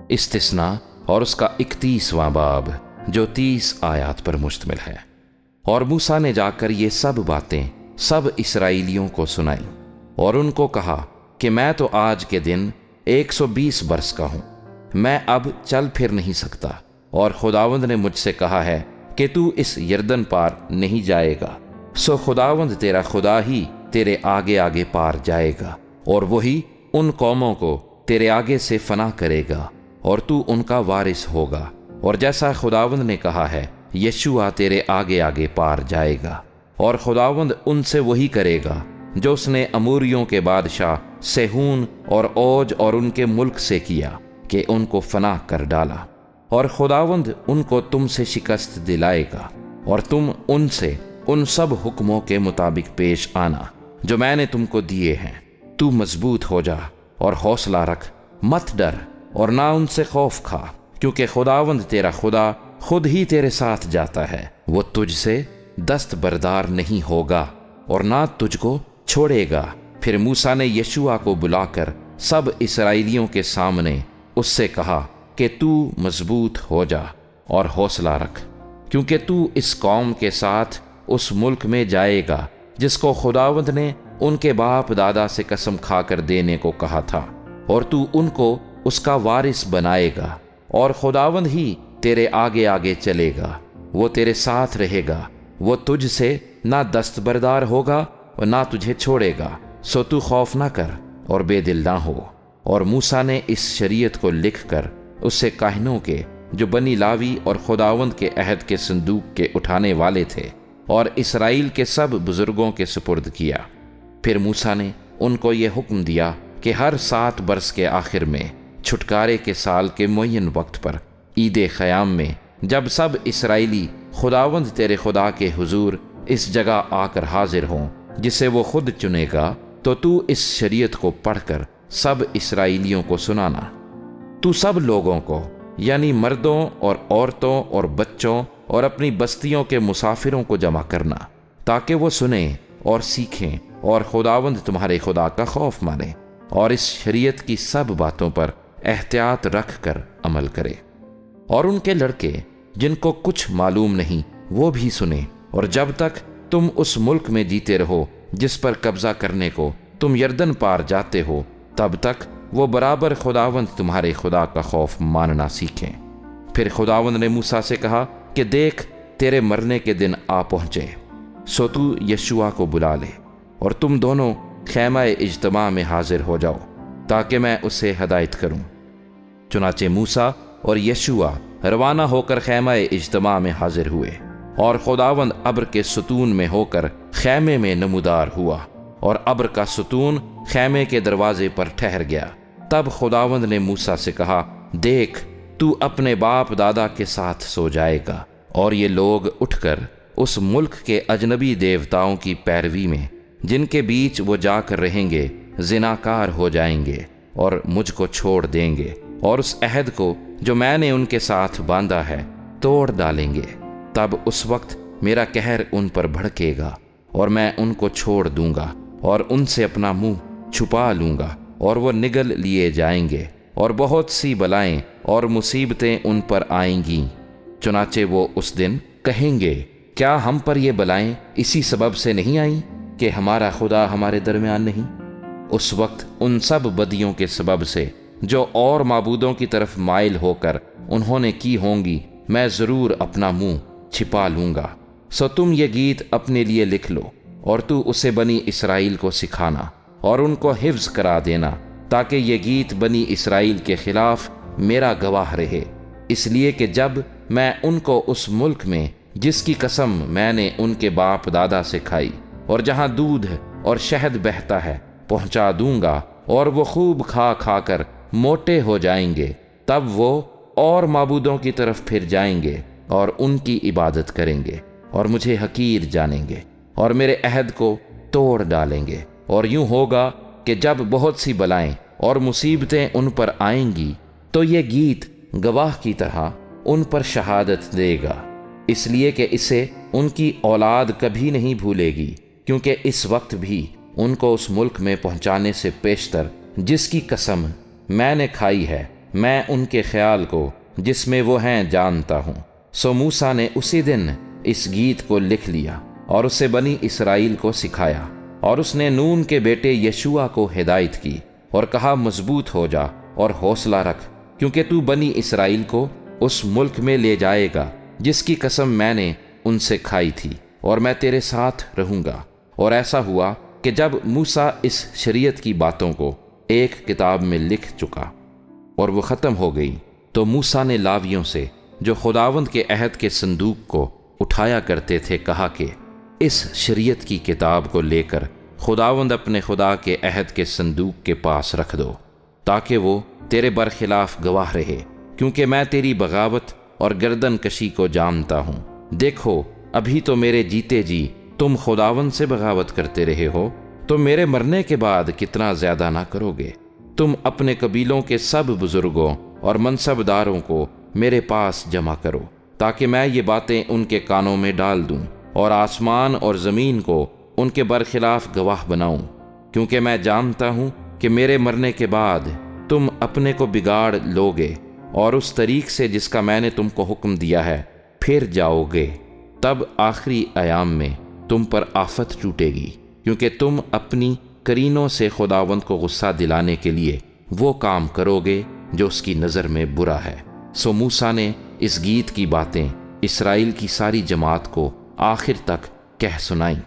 استثناء اور اس کا 31واں باب جو 30 آیات پر مشتمل ہے۔ اور موسیٰ نے جا کر یہ سب باتیں سب اسرائیلیوں کو سنائیں اور ان کو کہا کہ میں تو آج کے دن 120 برس کا ہوں، میں اب چل پھر نہیں سکتا، اور خداوند نے مجھ سے کہا ہے کہ تو اس یردن پار نہیں جائے گا، سو خداوند تیرا خدا ہی تیرے آگے آگے پار جائے گا، اور وہی ان قوموں کو تیرے آگے سے فنا کرے گا، اور تو ان کا وارث ہوگا، اور جیسا خداوند نے کہا ہے یشوع تیرے آگے آگے پار جائے گا، اور خداوند ان سے وہی کرے گا جو اس نے اموریوں کے بادشاہ سیہون اور اوج اور ان کے ملک سے کیا کہ ان کو فنا کر ڈالا، اور خداوند ان کو تم سے شکست دلائے گا، اور تم ان سے ان سب حکموں کے مطابق پیش آنا جو میں نے تم کو دیے ہیں۔ تو مضبوط ہو جا اور حوصلہ رکھ، مت ڈر اور نہ ان سے خوف کھا، کیونکہ خداوند تیرا خدا خود ہی تیرے ساتھ جاتا ہے، وہ تجھ سے دست بردار نہیں ہوگا اور نہ تجھ کو چھوڑے گا۔ پھر موسیٰ نے یشوع کو بلا کر سب اسرائیلیوں کے سامنے اس سے کہا کہ تو مضبوط ہو جا اور حوصلہ رکھ، کیونکہ تو اس قوم کے ساتھ اس ملک میں جائے گا جس کو خداوند نے ان کے باپ دادا سے قسم کھا کر دینے کو کہا تھا، اور تو ان کو اس کا وارث بنائے گا، اور خداوند ہی تیرے آگے آگے چلے گا، وہ تیرے ساتھ رہے گا، وہ تجھ سے نہ دستبردار ہوگا اور نہ تجھے چھوڑے گا، سو تو خوف نہ کر اور بے دل نہ ہو۔ اور موسیٰ نے اس شریعت کو لکھ کر اس سے کاہنوں کے جو بنی لاوی اور خداوند کے عہد کے صندوق کے اٹھانے والے تھے اور اسرائیل کے سب بزرگوں کے سپرد کیا۔ پھر موسیٰ نے ان کو یہ حکم دیا کہ ہر 7 برس کے آخر میں چھٹکارے کے سال کے معین وقت پر عید خیام میں جب سب اسرائیلی خداوند تیرے خدا کے حضور اس جگہ آ کر حاضر ہوں جسے وہ خود چنے گا، تو اس شریعت کو پڑھ کر سب اسرائیلیوں کو سنانا۔ تو سب لوگوں کو یعنی مردوں اور عورتوں اور بچوں اور اپنی بستیوں کے مسافروں کو جمع کرنا، تاکہ وہ سنیں اور سیکھیں اور خداوند تمہارے خدا کا خوف مانیں اور اس شریعت کی سب باتوں پر احتیاط رکھ کر عمل کرے۔ اور ان کے لڑکے جن کو کچھ معلوم نہیں وہ بھی سنیں، اور جب تک تم اس ملک میں جیتے رہو جس پر قبضہ کرنے کو تم یردن پار جاتے ہو، تب تک وہ برابر خداوند تمہارے خدا کا خوف ماننا سیکھیں۔ پھر خداوند نے موسیٰ سے کہا کہ دیکھ تیرے مرنے کے دن آ پہنچے، سو تو یشوع کو بلا لے اور تم دونوں خیمہ اجتماع میں حاضر ہو جاؤ تاکہ میں اسے ہدایت کروں۔ چنانچہ موسیٰ اور یشوع روانہ ہو کر خیمہ اجتماع میں حاضر ہوئے، اور خداوند ابر کے ستون میں ہو کر خیمے میں نمودار ہوا، اور ابر کا ستون خیمے کے دروازے پر ٹھہر گیا۔ تب خداوند نے موسیٰ سے کہا، دیکھ تو اپنے باپ دادا کے ساتھ سو جائے گا، اور یہ لوگ اٹھ کر اس ملک کے اجنبی دیوتاؤں کی پیروی میں جن کے بیچ وہ جا کر رہیں گے زناکار ہو جائیں گے اور مجھ کو چھوڑ دیں گے، اور اس عہد کو جو میں نے ان کے ساتھ باندھا ہے توڑ ڈالیں گے۔ تب اس وقت میرا قہر ان پر بھڑکے گا، اور میں ان کو چھوڑ دوں گا اور ان سے اپنا منہ چھپا لوں گا، اور وہ نگل لیے جائیں گے، اور بہت سی بلائیں اور مصیبتیں ان پر آئیں گی۔ چنانچہ وہ اس دن کہیں گے، کیا ہم پر یہ بلائیں اسی سبب سے نہیں آئیں کہ ہمارا خدا ہمارے درمیان نہیں؟ اس وقت ان سب بدیوں کے سبب سے جو اور معبودوں کی طرف مائل ہو کر انہوں نے کی ہوں گی، میں ضرور اپنا منہ چھپا لوں گا۔ سو تم یہ گیت اپنے لیے لکھ لو، اور تو اسے بنی اسرائیل کو سکھانا اور ان کو حفظ کرا دینا، تاکہ یہ گیت بنی اسرائیل کے خلاف میرا گواہ رہے، اس لیے کہ جب میں ان کو اس ملک میں جس کی قسم میں نے ان کے باپ دادا سے کھائی اور جہاں دودھ اور شہد بہتا ہے پہنچا دوں گا، اور وہ خوب کھا کھا کر موٹے ہو جائیں گے، تب وہ اور معبودوں کی طرف پھر جائیں گے اور ان کی عبادت کریں گے اور مجھے حقیر جانیں گے اور میرے عہد کو توڑ ڈالیں گے۔ اور یوں ہوگا کہ جب بہت سی بلائیں اور مصیبتیں ان پر آئیں گی تو یہ گیت گواہ کی طرح ان پر شہادت دے گا، اس لیے کہ اسے ان کی اولاد کبھی نہیں بھولے گی، کیونکہ اس وقت بھی ان کو اس ملک میں پہنچانے سے پیشتر جس کی قسم میں نے کھائی ہے میں ان کے خیال کو جس میں وہ ہیں جانتا ہوں۔ سو موسیٰ نے اسی دن اس گیت کو لکھ لیا اور اسے بنی اسرائیل کو سکھایا، اور اس نے نون کے بیٹے یشوع کو ہدایت کی اور کہا مضبوط ہو جا اور حوصلہ رکھ، کیونکہ تو بنی اسرائیل کو اس ملک میں لے جائے گا جس کی قسم میں نے ان سے کھائی تھی، اور میں تیرے ساتھ رہوں گا۔ اور ایسا ہوا کہ جب موسیٰ اس شریعت کی باتوں کو ایک کتاب میں لکھ چکا اور وہ ختم ہو گئی، تو موسیٰ نے لاویوں سے جو خداوند کے عہد کے صندوق کو اٹھایا کرتے تھے کہا کہ اس شریعت کی کتاب کو لے کر خداوند اپنے خدا کے عہد کے صندوق کے پاس رکھ دو، تاکہ وہ تیرے برخلاف گواہ رہے، کیونکہ میں تیری بغاوت اور گردن کشی کو جانتا ہوں۔ دیکھو ابھی تو میرے جیتے جی تم خداوند سے بغاوت کرتے رہے ہو، تو میرے مرنے کے بعد کتنا زیادہ نہ کرو گے۔ تم اپنے قبیلوں کے سب بزرگوں اور منصب داروں کو میرے پاس جمع کرو، تاکہ میں یہ باتیں ان کے کانوں میں ڈال دوں اور آسمان اور زمین کو ان کے برخلاف گواہ بناؤں، کیونکہ میں جانتا ہوں کہ میرے مرنے کے بعد تم اپنے کو بگاڑ لوگے اور اس طریق سے جس کا میں نے تم کو حکم دیا ہے پھر جاؤ گے۔ تب آخری ایام میں تم پر آفت ٹوٹے گی، کیونکہ تم اپنی کرینوں سے خداوند کو غصہ دلانے کے لیے وہ کام کرو گے جو اس کی نظر میں برا ہے۔ سو موسیٰ نے اس گیت کی باتیں اسرائیل کی ساری جماعت کو آخر تک کہہ سنائیں۔